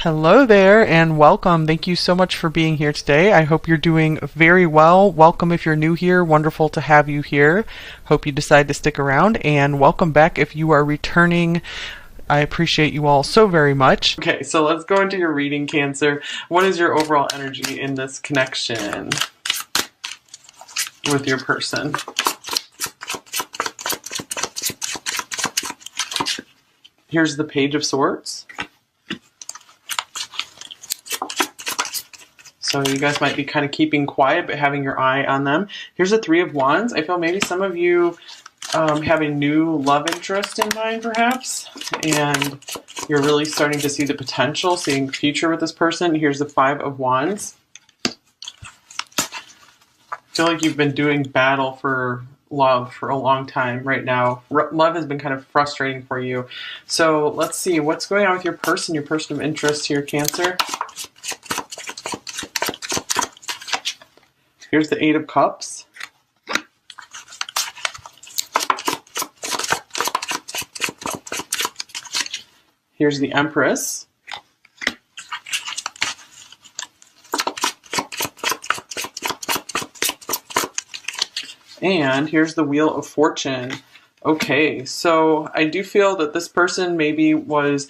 Hello there and welcome. Thank you so much for being here today. I hope you're doing very well. Welcome if you're new here. Wonderful to have you here. Hope you decide to stick around, and welcome back if you are returning. I appreciate you all so very much. Okay, so let's go into your reading, Cancer. What is your overall energy in this connection with your person? Here's the Page of Swords. So you guys might be kind of keeping quiet, but having your eye on them. Here's the Three of Wands. I feel maybe some of you have a new love interest in mind, perhaps, and you're really starting to see the potential, seeing the future with this person. Here's the Five of Wands. I feel like you've been doing battle for love for a long time right now. Love has been kind of frustrating for you. So let's see what's going on with your person of interest here, Cancer. Here's the Eight of Cups. Here's the Empress. And here's the Wheel of Fortune. Okay, so I do feel that this person maybe was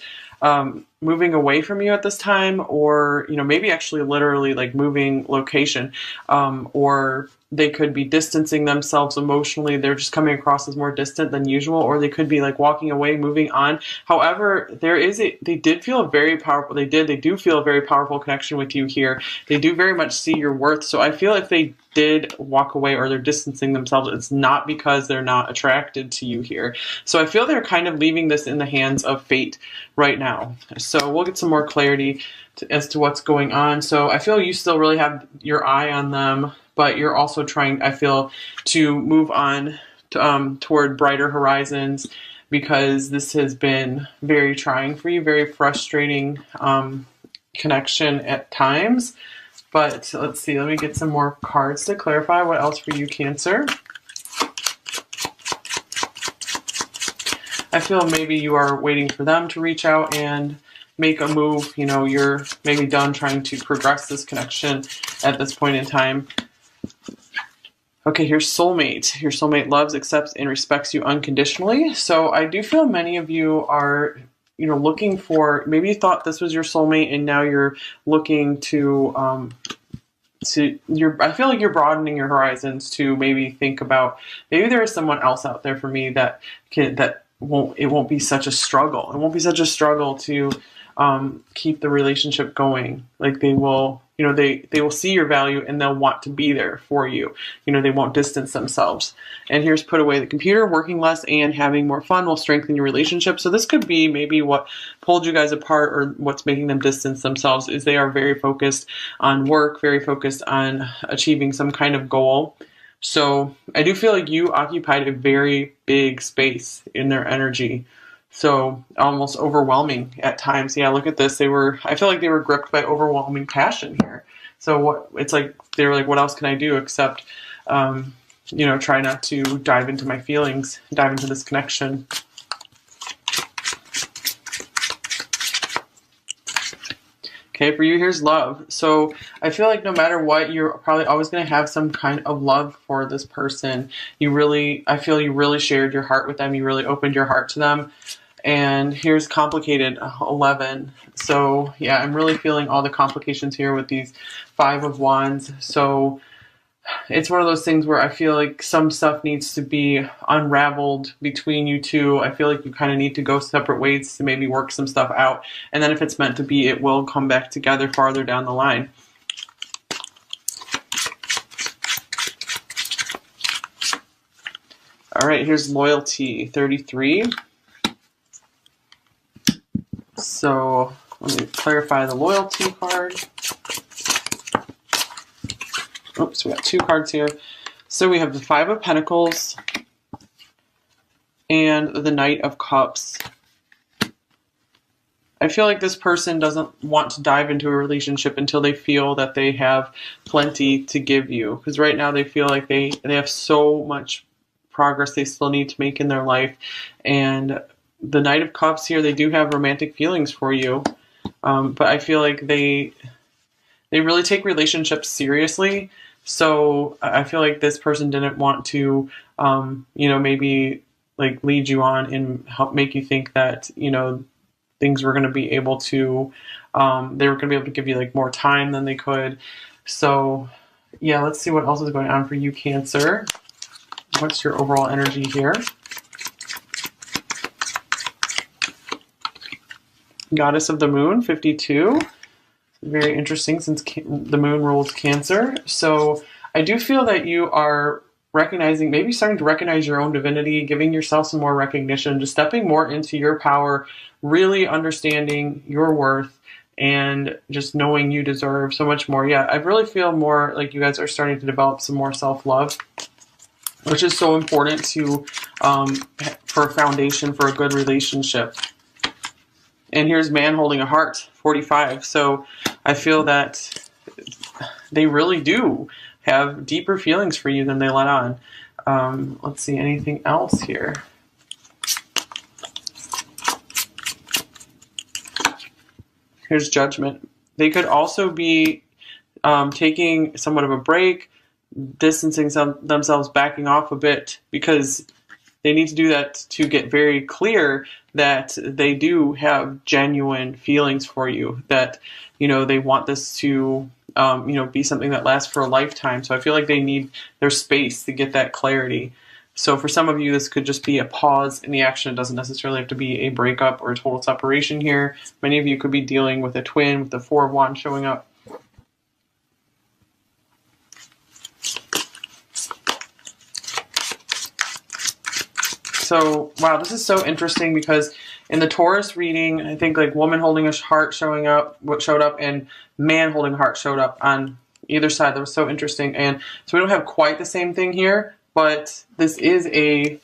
moving away from you at this time, or maybe actually literally like moving location, or they could be distancing themselves emotionally. They're just coming across as more distant than usual, or they could be like walking away, moving on. However, they do feel a very powerful connection with you here. They do very much see your worth. So I feel if they did walk away or they're distancing themselves, it's not because they're not attracted to you here. So I feel they're kind of leaving this in the hands of fate right now. So we'll get some more clarity as to what's going on. So I feel you still really have your eye on them, but you're also trying, I feel, to move on toward brighter horizons, because this has been very trying for you, very frustrating connection at times. But let's see, let me get some more cards to clarify what else for you, Cancer. I feel maybe you are waiting for them to reach out and make a move. You're maybe done trying to progress this connection at this point in time. Okay, here's soulmate. Your soulmate loves, accepts, and respects you unconditionally. So I do feel many of you are looking for, maybe you thought this was your soulmate and now you're looking to I feel like you're broadening your horizons to maybe think about, maybe there is someone else out there for me that won't be such a struggle. It won't be such a struggle to keep the relationship going. Like they will see your value and they'll want to be there for you. They won't distance themselves. And here's put away the computer. Working less and having more fun will strengthen your relationship. So this could be maybe what pulled you guys apart, or what's making them distance themselves, is they are very focused on work, very focused on achieving some kind of goal. So I do feel like you occupied a very big space in their energy. So almost overwhelming at times. Yeah, look at this. I feel like they were gripped by overwhelming passion here. So they were like, what else can I do except, try not to dive into my feelings, dive into this connection. Okay, for you, here's love. So I feel like no matter what, you're probably always going to have some kind of love for this person. I feel you really shared your heart with them. You really opened your heart to them. And here's complicated, 11. So yeah, I'm really feeling all the complications here with these Five of Wands. So it's one of those things where I feel like some stuff needs to be unraveled between you two. I feel like you kind of need to go separate ways to maybe work some stuff out. And then if it's meant to be, it will come back together farther down the line. All right, here's loyalty, 33. So let me clarify the loyalty card. Oops, we got two cards here. So we have the Five of Pentacles and the Knight of Cups. I feel like this person doesn't want to dive into a relationship until they feel that they have plenty to give you. Because right now they feel like they have so much progress they still need to make in their life. And the Knight of Cups here, they do have romantic feelings for you. But I feel like they really take relationships seriously. So I feel like this person didn't want to, maybe like lead you on and help make you think that, things were going to be able to, they were going to be able to give you like more time than they could. So yeah, let's see what else is going on for you, Cancer. What's your overall energy here? Goddess of the Moon, 52. Very interesting since the moon rules Cancer. So I do feel that you are recognizing, maybe starting to recognize your own divinity, giving yourself some more recognition, just stepping more into your power, really understanding your worth, and just knowing you deserve so much more. Yeah, I really feel more like you guys are starting to develop some more self-love, which is so important to for a foundation for a good relationship. And here's man holding a heart, 45. So I feel that they really do have deeper feelings for you than they let on. Let's see, anything else here? Here's Judgment. They could also be taking somewhat of a break, distancing themselves, backing off a bit, because they need to do that to get very clear that they do have genuine feelings for you, that, they want this to, be something that lasts for a lifetime. So I feel like they need their space to get that clarity. So for some of you, this could just be a pause in the action. It doesn't necessarily have to be a breakup or a total separation here. Many of you could be dealing with a twin with the Four of Wands showing up. So, wow, this is so interesting because in the Taurus reading, I think like woman holding a heart showed up, and man holding a heart showed up on either side. That was so interesting. And so we don't have quite the same thing here, but this is a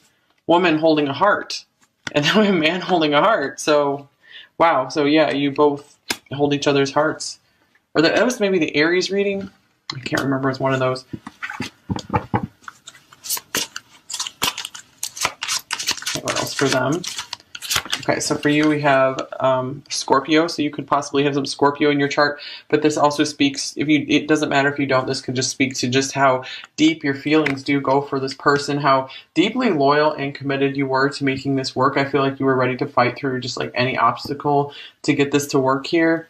woman holding a heart and then we have a man holding a heart. So, wow. So yeah, you both hold each other's hearts. Or that was maybe the Aries reading. I can't remember. It's one of those. What else for them? Okay, so for you we have Scorpio, so you could possibly have some Scorpio in your chart, but this also speaks, it doesn't matter if you don't, this could just speak to just how deep your feelings do go for this person, how deeply loyal and committed you were to making this work. I feel like you were ready to fight through just like any obstacle to get this to work here.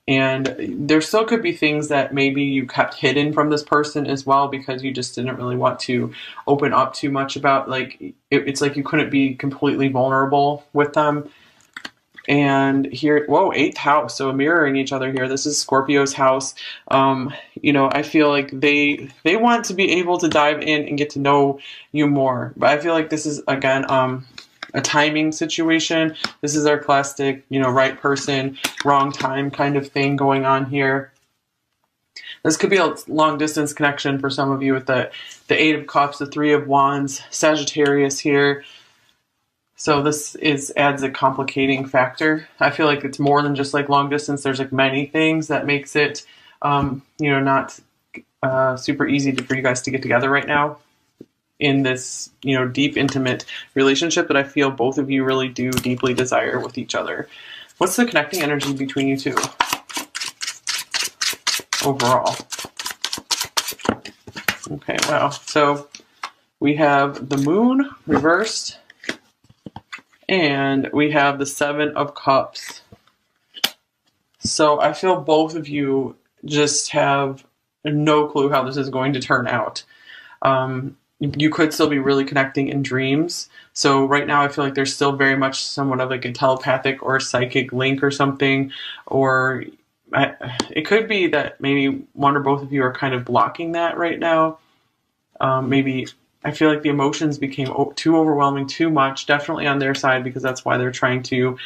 And there still could be things that maybe you kept hidden from this person as well, because you just didn't really want to open up too much about, like, it's like you couldn't be completely vulnerable with them. And here, whoa, 8th house, so mirroring each other here. This is Scorpio's house. I feel like they want to be able to dive in and get to know you more. But I feel like this is, again, a timing situation. This is our classic, right person, wrong time kind of thing going on here. This could be a long distance connection for some of you with the 8 of Cups, the 3 of Wands, Sagittarius here. So this adds a complicating factor. I feel like it's more than just like long distance. There's like many things that makes it, not super easy for you guys to get together right now in this, deep, intimate relationship that I feel both of you really do deeply desire with each other. What's the connecting energy between you two overall? Okay, wow. So we have the moon reversed, and we have the 7 of Cups. So I feel both of you just have no clue how this is going to turn out. You could still be really connecting in dreams. So right now I feel like there's still very much somewhat of like a telepathic or psychic link or something. Or it could be that maybe one or both of you are kind of blocking that right now. Maybe I feel like the emotions became too overwhelming, too much, definitely on their side, because that's why they're trying to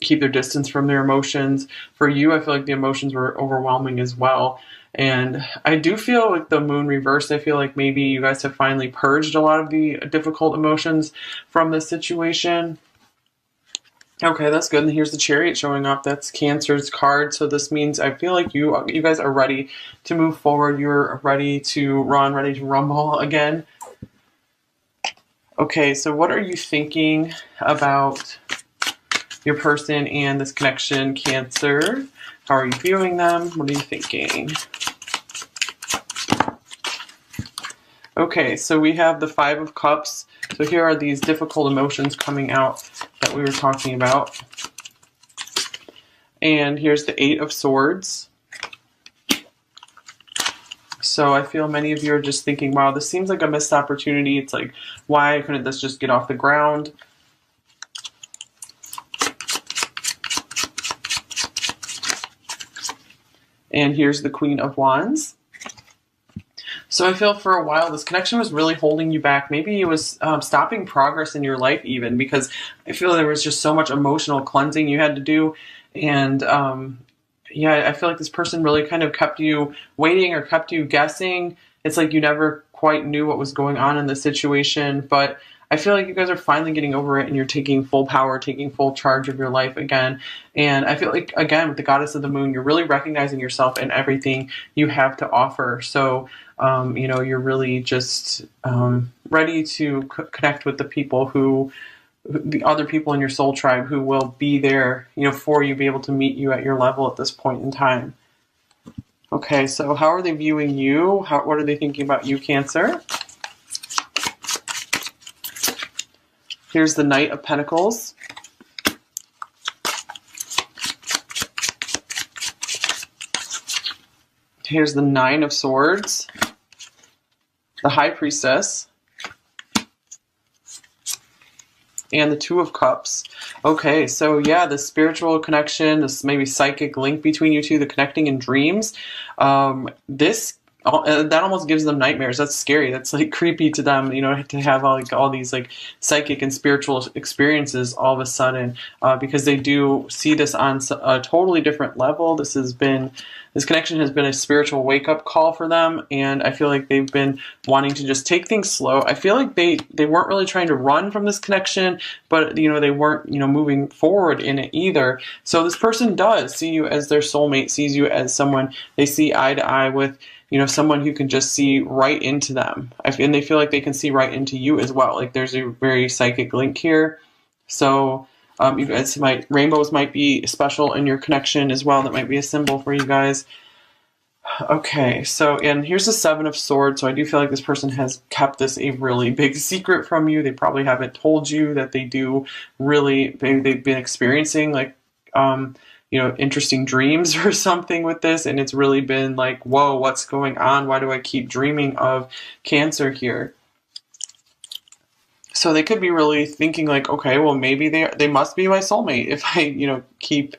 keep their distance from their emotions. For you, I feel like the emotions were overwhelming as well. And I do feel like the moon reversed. I feel like maybe you guys have finally purged a lot of the difficult emotions from this situation. Okay, that's good. And here's the Chariot showing up. That's Cancer's card. So this means I feel like you guys are ready to move forward. You're ready to run, ready to rumble again. Okay, so what are you thinking about your person and this connection, Cancer. How are you viewing them? What are you thinking? Okay, so we have the Five of Cups. So here are these difficult emotions coming out that we were talking about. And here's the Eight of Swords. So I feel many of you are just thinking, wow, this seems like a missed opportunity. It's like, why couldn't this just get off the ground? And here's the Queen of Wands. So I feel for a while this connection was really holding you back. Maybe it was stopping progress in your life even, because I feel there was just so much emotional cleansing you had to do. And yeah, I feel like this person really kind of kept you waiting or kept you guessing. It's like you never quite knew what was going on in the situation, but I feel like you guys are finally getting over it and you're taking full power, taking full charge of your life again. And I feel like, again, with the Goddess of the Moon, you're really recognizing yourself and everything you have to offer. So, you know, you're really just ready to connect with the people the other people in your soul tribe who will be there, you know, for you, be able to meet you at your level at this point in time. Okay, so how are they viewing you? What are they thinking about you, Cancer? Here's the Knight of Pentacles. Here's the Nine of Swords. The High Priestess. And the Two of Cups. Okay, so yeah, the spiritual connection, this maybe psychic link between you two, the connecting in dreams. That almost gives them nightmares. That's scary. That's like creepy to them, you know, to have all these like psychic and spiritual experiences all of a sudden, because they do see this on a totally different level. This connection has been a spiritual wake up call for them, and I feel like they've been wanting to just take things slow. I feel like they weren't really trying to run from this connection, but you know, they weren't, you know, moving forward in it either. So this person does see you as their soulmate, sees you as someone they see eye to eye with. You know, someone who can just see right into them. And they feel like they can see right into you as well. Like there's a very psychic link here. So you guys rainbows might be special in your connection as well. That might be a symbol for you guys. Okay, so, and here's the Seven of Swords. So I do feel like this person has kept this a really big secret from you. They probably haven't told you that they do really, maybe they've been experiencing like, you know, interesting dreams or something with this, and it's really been like, whoa, what's going on? Why do I keep dreaming of Cancer here? So they could be really thinking like, okay, well, maybe they must be my soulmate if I, you know, keep,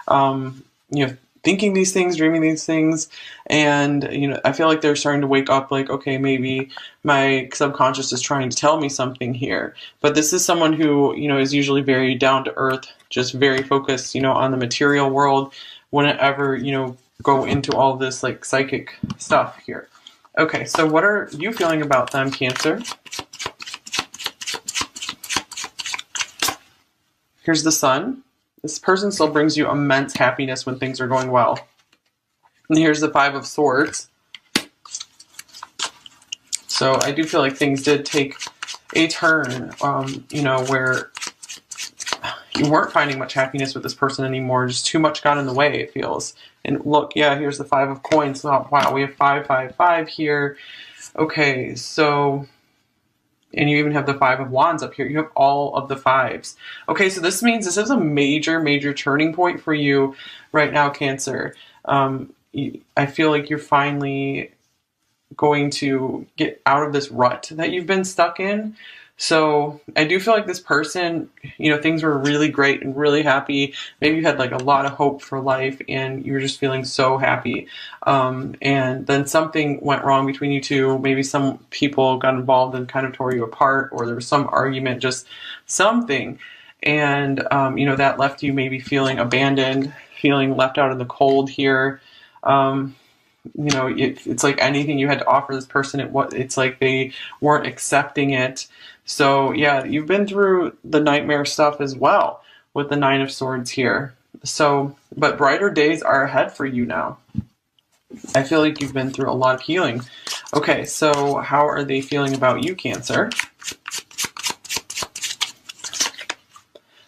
you know, thinking these things, dreaming these things. And, you know, I feel like they're starting to wake up like, okay, maybe my subconscious is trying to tell me something here. But this is someone who, you know, is usually very down to earth, just very focused, you know, on the material world, wouldn't ever, you know, go into all this like psychic stuff here. Okay, so what are you feeling about them, Cancer? Here's the Sun. This person still brings you immense happiness when things are going well. And here's the Five of Swords. So I do feel like things did take a turn, you know, where you weren't finding much happiness with this person anymore. Just too much got in the way, it feels. And look, yeah, here's the Five of Coins. Oh, wow, we have 5, 5, 5 here. Okay, so... And you even have the Five of Wands up here. You have all of the fives. Okay, so this means this is a major, major turning point for you right now, Cancer. I feel like you're finally going to get out of this rut that you've been stuck in. So I do feel like this person, you know, things were really great and really happy. Maybe you had like a lot of hope for life and you were just feeling so happy. And then something went wrong between you two. Maybe some people got involved and kind of tore you apart, or there was some argument, just something. And, you know, that left you maybe feeling abandoned, feeling left out in the cold here. You know, it's like anything you had to offer this person, it's like they weren't accepting it. So yeah, you've been through the nightmare stuff as well with the Nine of Swords here. So, but brighter days are ahead for you now. I feel like you've been through a lot of healing. Okay, so how are they feeling about you, Cancer?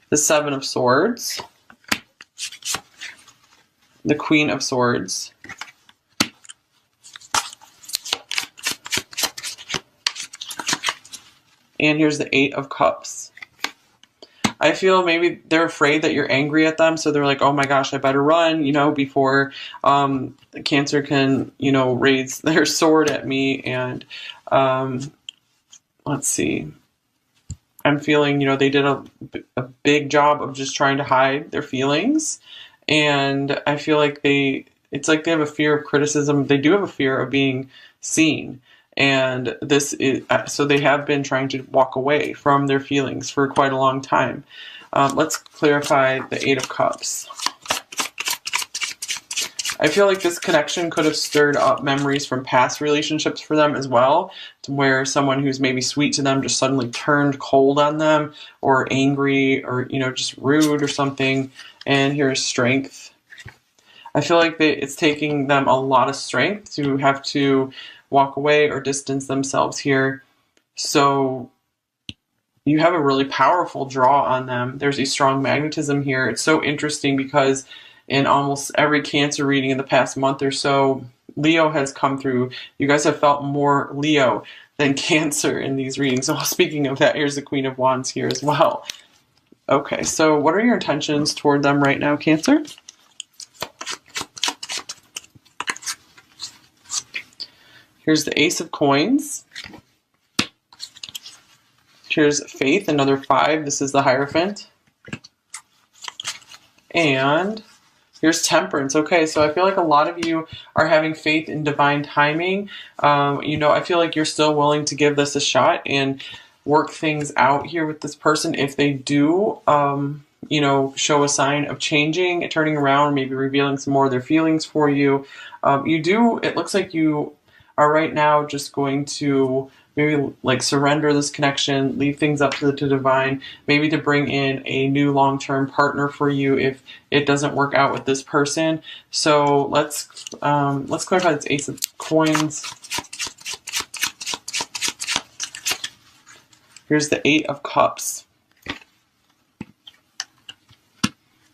the Seven of Swords, the Queen of Swords, and here's the Eight of Cups. I feel maybe they're afraid that you're angry at them, so they're like, oh my gosh, I better run, before Cancer can, raise their sword at me. And let's see. I'm feeling, they did a big job of just trying to hide their feelings. And I feel like it's like they have a fear of criticism. They do have a fear of being seen. And this is, so they have been trying to walk away from their feelings for quite a long time. Let's clarify the Eight of Cups. I feel like this connection could have stirred up memories from past relationships for them as well, to where someone who's maybe sweet to them just suddenly turned cold on them, or angry, or, just rude or something. And here's Strength. I feel like it's taking them a lot of strength to have to walk away or distance themselves here. So you have a really powerful draw on them. There's a strong magnetism here. It's so interesting because in almost every Cancer reading in the past month or so, Leo has come through. You guys have felt more Leo than Cancer in these readings. So speaking of that, here's the Queen of Wands here as well. Okay, so what are your intentions toward them right now, Cancer? Here's the Ace of Coins. Here's Faith, another 5. This is the Hierophant. And here's Temperance. Okay, so I feel like a lot of you are having faith in divine timing. I feel like you're still willing to give this a shot and work things out here with this person. If they do, show a sign of changing, turning around, maybe revealing some more of their feelings for you. It looks like you are right now just going to maybe like surrender this connection, leave things up to the divine, maybe to bring in a new long-term partner for you if it doesn't work out with this person. So let's clarify this Ace of Coins. Here's the Eight of Cups.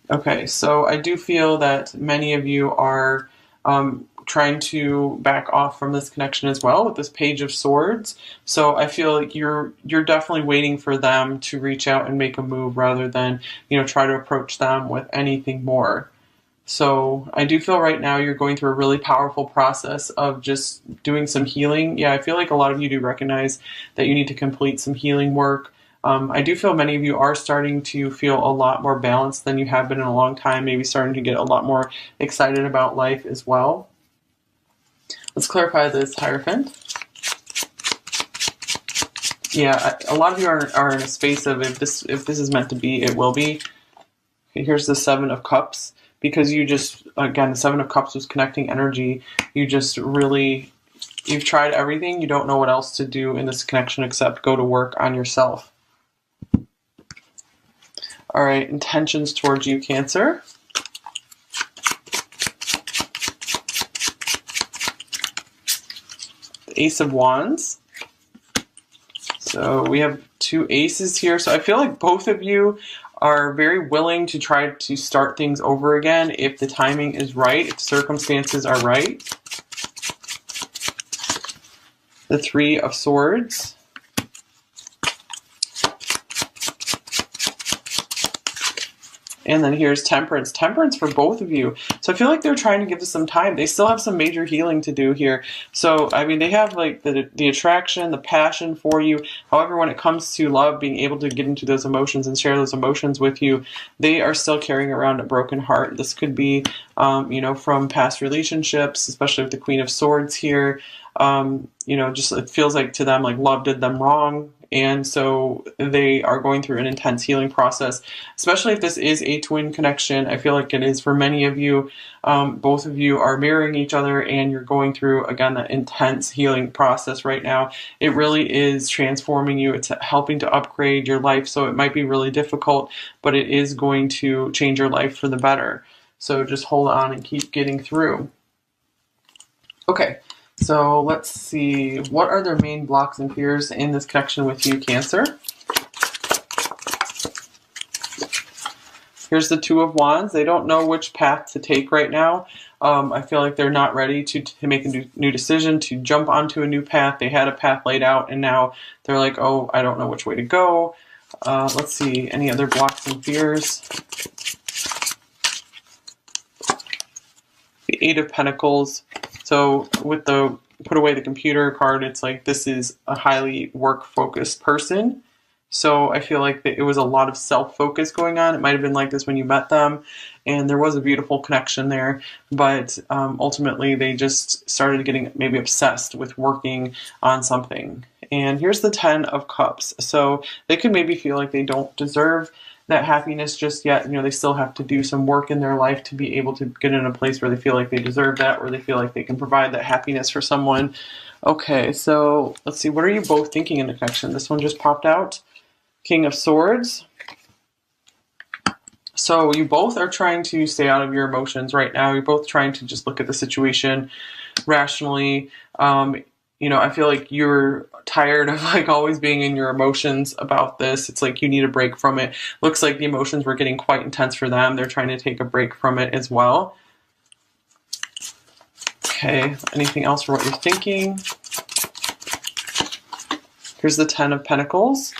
Okay, so I do feel that many of you are trying to back off from this connection as well with this Page of Swords. So I feel like you're definitely waiting for them to reach out and make a move rather than, try to approach them with anything more. So I do feel right now you're going through a really powerful process of just doing some healing. Yeah, I feel like a lot of you do recognize that you need to complete some healing work. I do feel many of you are starting to feel a lot more balanced than you have been in a long time, maybe starting to get a lot more excited about life as well. Let's clarify this Hierophant. Yeah, a lot of you are in a space of if this is meant to be, it will be. Okay, here's the Seven of Cups. Because again, the Seven of Cups was connecting energy. You've tried everything. You don't know what else to do in this connection except go to work on yourself. All right, intentions towards you, Cancer. Ace of Wands. So we have 2 aces here. So I feel like both of you are very willing to try to start things over again if the timing is right, if circumstances are right. The Three of Swords. And then here's Temperance. Temperance for both of you. So I feel like they're trying to give this some time. They still have some major healing to do here. So, I mean, they have like the attraction, the passion for you. However, when it comes to love, being able to get into those emotions and share those emotions with you, they are still carrying around a broken heart. This could be, from past relationships, especially with the Queen of Swords here. Just it feels like to them like love did them wrong. And so they are going through an intense healing process, especially if this is a twin connection. I feel like it is for many of you. Both of you are mirroring each other and you're going through, again, that intense healing process right now. It really is transforming you. It's helping to upgrade your life. So it might be really difficult, but it is going to change your life for the better. So just hold on and keep getting through. Okay. So let's see, what are their main blocks and fears in this connection with you, Cancer? Here's the Two of Wands. They don't know which path to take right now. I feel like they're not ready to make a new decision, to jump onto a new path. They had a path laid out, and now they're like, oh, I don't know which way to go. Let's see, any other blocks and fears? The Eight of Pentacles. So with the put away the computer card, it's like this is a highly work-focused person. So I feel like it was a lot of self-focus going on. It might have been like this when you met them, and there was a beautiful connection there. But ultimately, they just started getting maybe obsessed with working on something. And here's the Ten of Cups. So they could maybe feel like they don't deserve that happiness just yet. You know, they still have to do some work in their life to be able to get in a place where they feel like they deserve that, where they feel like they can provide that happiness for someone. Okay, so let's see. What are you both thinking in the connection? This one just popped out. King of Swords. So you both are trying to stay out of your emotions right now. You're both trying to just look at the situation rationally. You know, I feel like you're tired of like always being in your emotions about this. It's like you need a break from it. Looks like the emotions were getting quite intense for them. They're trying to take a break from it as well. Okay, anything else for what you're thinking? Here's the Ten of Pentacles.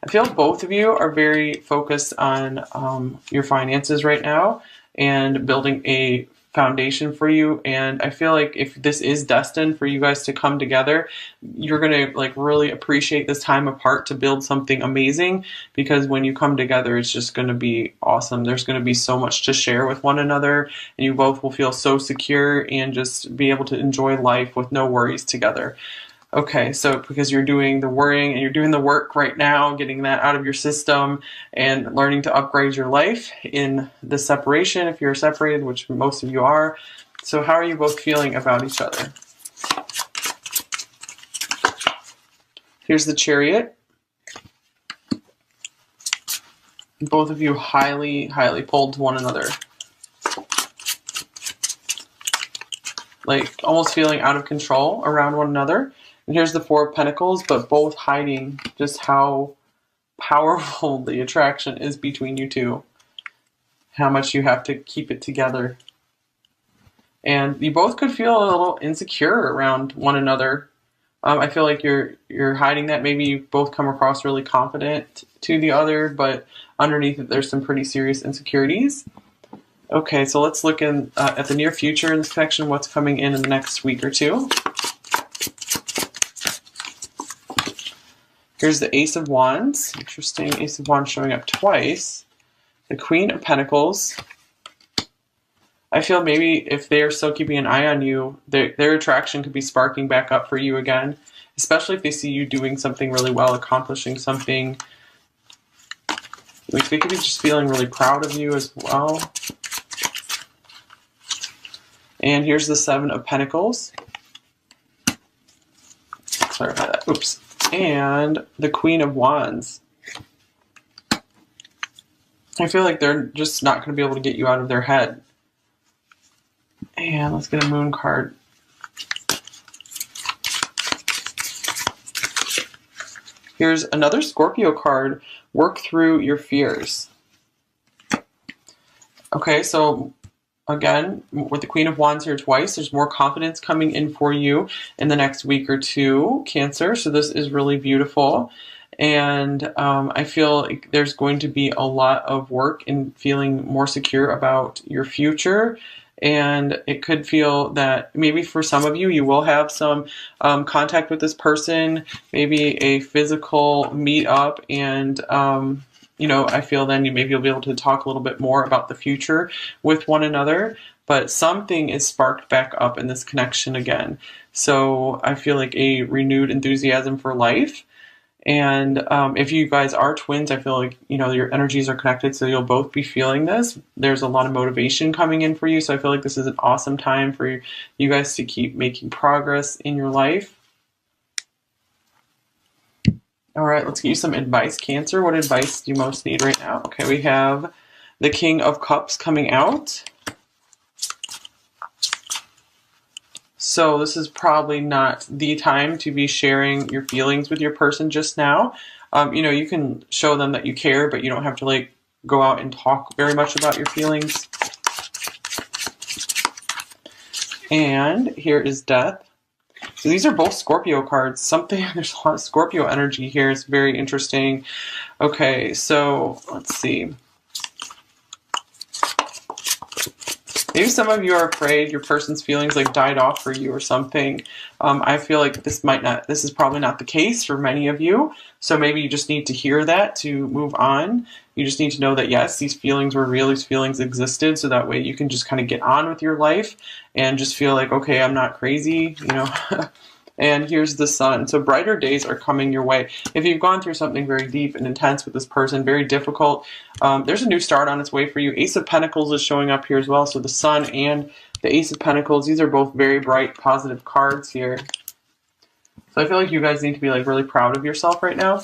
I feel both of you are very focused on your finances right now and building a foundation for you. And I feel like if this is destined for you guys to come together, you're going to like really appreciate this time apart to build something amazing, because when you come together, it's just going to be awesome. There's going to be so much to share with one another, and you both will feel so secure and just be able to enjoy life with no worries together. Okay, so because you're doing the worrying and you're doing the work right now, getting that out of your system and learning to upgrade your life in the separation, if you're separated, which most of you are. So how are you both feeling about each other? Here's the Chariot. Both of you highly, highly pulled to one another. Like almost feeling out of control around one another. And here's the Four of Pentacles, but both hiding just how powerful the attraction is between you two. How much you have to keep it together. And you both could feel a little insecure around one another. I feel like you're hiding that. Maybe you both come across really confident to the other, but underneath it, there's some pretty serious insecurities. Okay, so let's look in at the near future in this connection, what's coming in the next week or two. Here's the Ace of Wands. Interesting, Ace of Wands showing up twice. The Queen of Pentacles. I feel maybe if they're still keeping an eye on you, their attraction could be sparking back up for you again, especially if they see you doing something really well, accomplishing something. Like they could be just feeling really proud of you as well. And here's the Seven of Pentacles. Clarify that. Oops. And the Queen of Wands. I feel like they're just not going to be able to get you out of their head. And let's get a Moon card. Here's another Scorpio card. Work through your fears. Okay, so again, with the Queen of Wands here twice, there's more confidence coming in for you in the next week or two, Cancer. So this is really beautiful. And I feel like there's going to be a lot of work in feeling more secure about your future. And it could feel that maybe for some of you, you will have some contact with this person, maybe a physical meet up, and you know, I feel then maybe you'll be able to talk a little bit more about the future with one another, but something is sparked back up in this connection again. So I feel like a renewed enthusiasm for life. And if you guys are twins, I feel like, you know, your energies are connected, so you'll both be feeling this. There's a lot of motivation coming in for you, so I feel like this is an awesome time for you guys to keep making progress in your life. All right, let's get you some advice, Cancer. What advice do you most need right now? Okay, we have the King of Cups coming out. So this is probably not the time to be sharing your feelings with your person just now. You know, you can show them that you care, but you don't have to like go out and talk very much about your feelings. And here is Death. So these are both Scorpio cards. There's a lot of Scorpio energy here. It's very interesting. Okay, so let's see. Maybe some of you are afraid your person's feelings like died off for you or something. I feel like this is probably not the case for many of you. So maybe you just need to hear that to move on. You just need to know that yes, these feelings were real, these feelings existed, so that way you can just kind of get on with your life and just feel like, okay, I'm not crazy, you know. And here's the Sun. So brighter days are coming your way. If you've gone through something very deep and intense with this person, very difficult, there's a new start on its way for you. Ace of Pentacles is showing up here as well. So the Sun and the Ace of Pentacles, these are both very bright, positive cards here. So I feel like you guys need to be like really proud of yourself right now.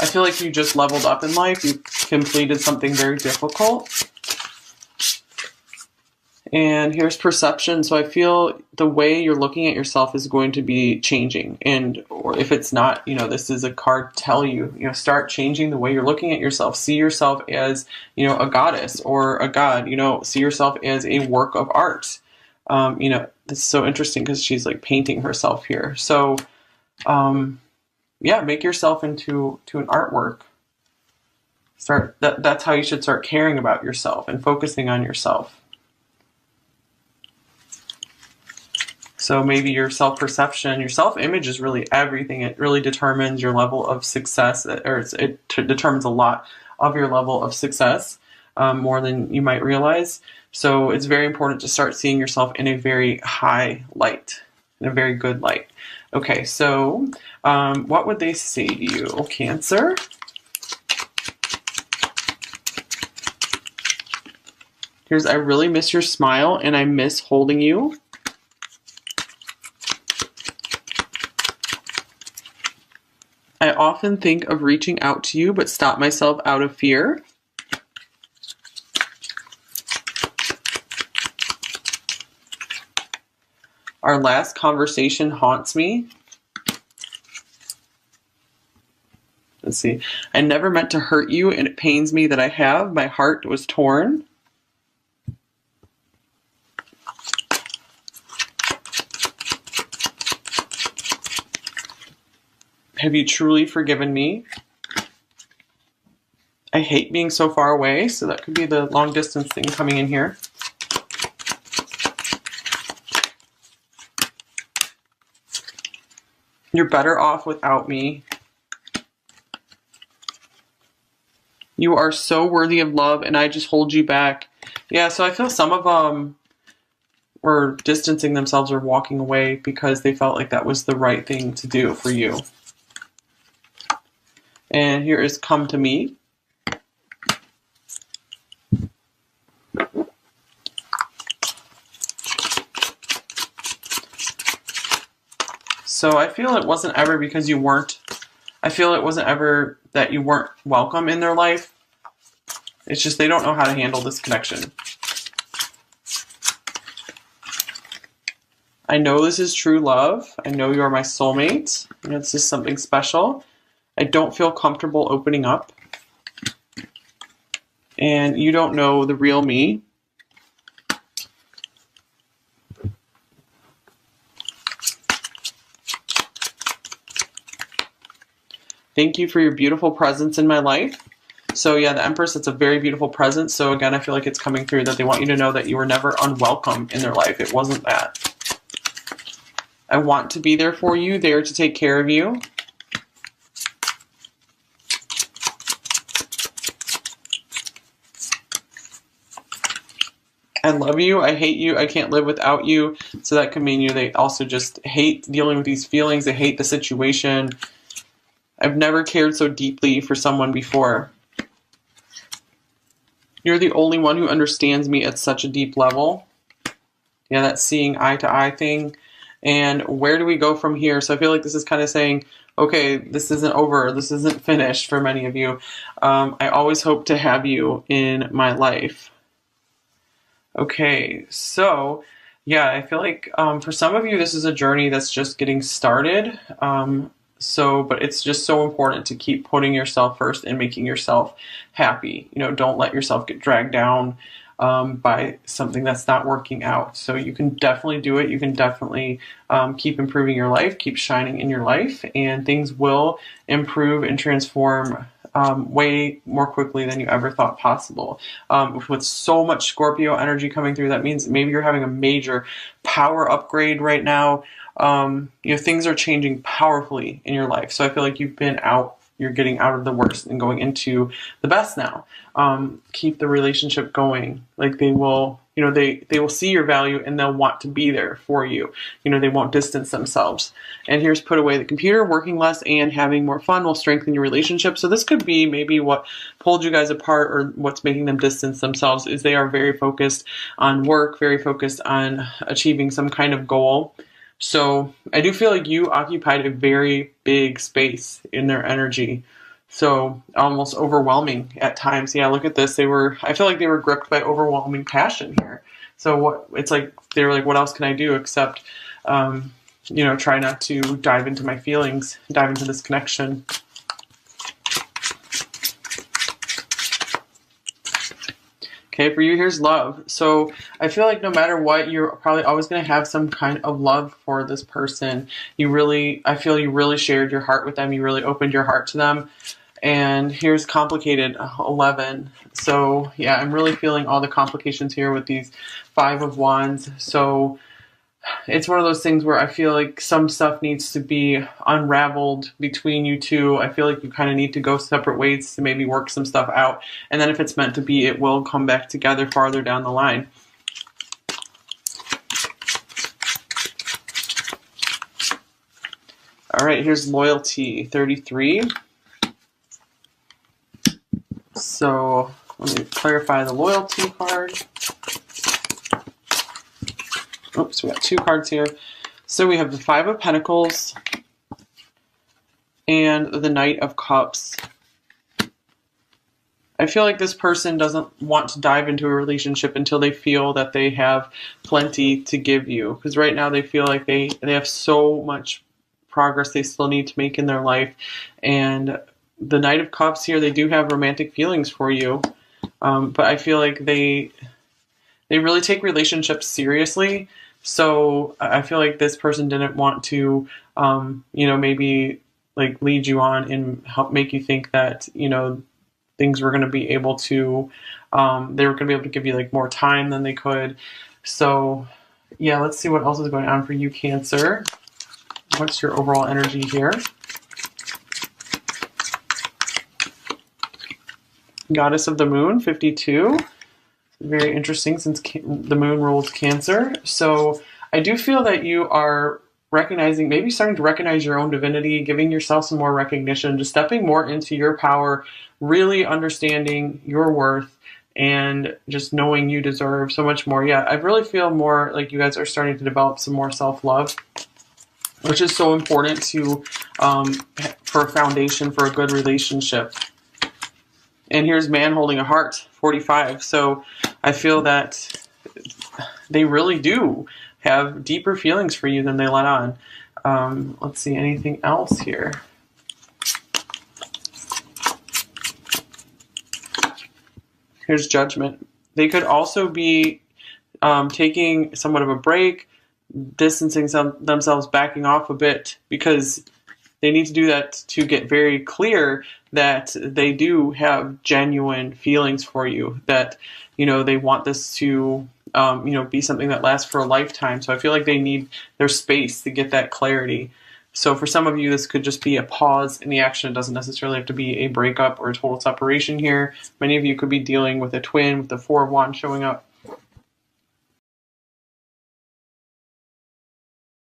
I feel like you just leveled up in life. You completed something very difficult. And here's Perception. So I feel the way you're looking at yourself is going to be changing. And or if it's not, you know, this is a card tell you, you know, start changing the way you're looking at yourself. See yourself as, you know, a goddess or a god, you know, see yourself as a work of art. You know, this is so interesting because she's like painting herself here. So, yeah, make yourself into an artwork. That's how you should start caring about yourself and focusing on yourself. So maybe your self-perception, your self-image is really everything. It really determines your level of success, or it determines a lot of your level of success, more than you might realize. So it's very important to start seeing yourself in a very high light, in a very good light. Okay, so what would they say to you, Cancer? Here's, I really miss your smile and I miss holding you. I often think of reaching out to you, but stop myself out of fear. Our last conversation haunts me. Let's see. I never meant to hurt you, and it pains me that I have. My heart was torn. Have you truly forgiven me? I hate being so far away, so that could be the long distance thing coming in here. You're better off without me. You are so worthy of love, and I just hold you back. Yeah, so I feel some of them were distancing themselves or walking away because they felt like that was the right thing to do for you. And here is Come to Me. So I feel it wasn't ever because you weren't, I feel it wasn't ever that you weren't welcome in their life. It's just they don't know how to handle this connection. I know this is true love. I know you are my soulmate. You know, this is something special. I don't feel comfortable opening up. And you don't know the real me. Thank you for your beautiful presence in my life. So yeah, the Empress, it's a very beautiful presence. So again, I feel like it's coming through that they want you to know that you were never unwelcome in their life. It wasn't that. I want to be there for you, there to take care of you. I love you, I hate you, I can't live without you. So that could mean they also just hate dealing with these feelings, they hate the situation. I've never cared so deeply for someone before. You're the only one who understands me at such a deep level. Yeah, that seeing eye to eye thing. And where do we go from here? So I feel like this is kind of saying, okay, this isn't over, this isn't finished for many of you. I always hope to have you in my life. Okay, so yeah, I feel like for some of you, this is a journey that's just getting started. So, but it's just so important to keep putting yourself first and making yourself happy. You know, don't let yourself get dragged down by something that's not working out. So you can definitely do it. You can definitely keep improving your life, keep shining in your life, and things will improve and transform way more quickly than you ever thought possible. With so much Scorpio energy coming through, that means maybe you're having a major power upgrade right now. You know, things are changing powerfully in your life. So I feel like you're getting out of the worst and going into the best now. Keep the relationship going. Like they will, you know, they will see your value and they'll want to be there for you. You know, they won't distance themselves. And here's put away the computer. Working less and having more fun will strengthen your relationship. So this could be maybe what pulled you guys apart, or what's making them distance themselves, is they are very focused on work, very focused on achieving some kind of goal. So I do feel like you occupied a very big space in their energy. So almost overwhelming at times. Yeah, look at this. I feel like they were gripped by overwhelming passion here. So they were like, what else can I do except, you know, try not to dive into my feelings, dive into this connection. Okay, for you, here's love. So I feel like no matter what, you're probably always going to have some kind of love for this person. I feel you really shared your heart with them. You really opened your heart to them. And here's complicated, 11. So yeah, I'm really feeling all the complications here with these 5 of Wands. So it's one of those things where I feel like some stuff needs to be unraveled between you two. I feel like you kind of need to go separate ways to maybe work some stuff out. And then if it's meant to be, it will come back together farther down the line. All right, here's loyalty, 33. So let me clarify the loyalty card. Oops, we got 2 cards here. So we have the 5 of Pentacles and the Knight of Cups. I feel like this person doesn't want to dive into a relationship until they feel that they have plenty to give you. Because right now they feel like they have so much progress they still need to make in their life. And the Knight of Cups here, they do have romantic feelings for you. But I feel like they really take relationships seriously. So I feel like this person didn't want to, you know, maybe like lead you on and help make you think that, you know, things were going to be able to, they were going to be able to give you like more time than they could. So yeah, let's see what else is going on for you, Cancer. What's your overall energy here? Goddess of the Moon, 52. Very interesting since the moon rules Cancer. So I do feel that you are recognizing, maybe starting to recognize your own divinity, giving yourself some more recognition, just stepping more into your power, really understanding your worth, and just knowing you deserve so much more. Yeah, I really feel more like you guys are starting to develop some more self-love, which is so important to for a foundation for a good relationship. And here's Man Holding a Heart, 45. So I feel that they really do have deeper feelings for you than they let on. Let's see, anything else here? Here's Judgment. They could also be taking somewhat of a break, distancing themselves, backing off a bit, because they need to do that to get very clear that they do have genuine feelings for you, that, you know, they want this to, you know, be something that lasts for a lifetime. So I feel like they need their space to get that clarity. So for some of you, this could just be a pause in the action. It doesn't necessarily have to be a breakup or a total separation here. Many of you could be dealing with a twin with the 4 of Wands showing up.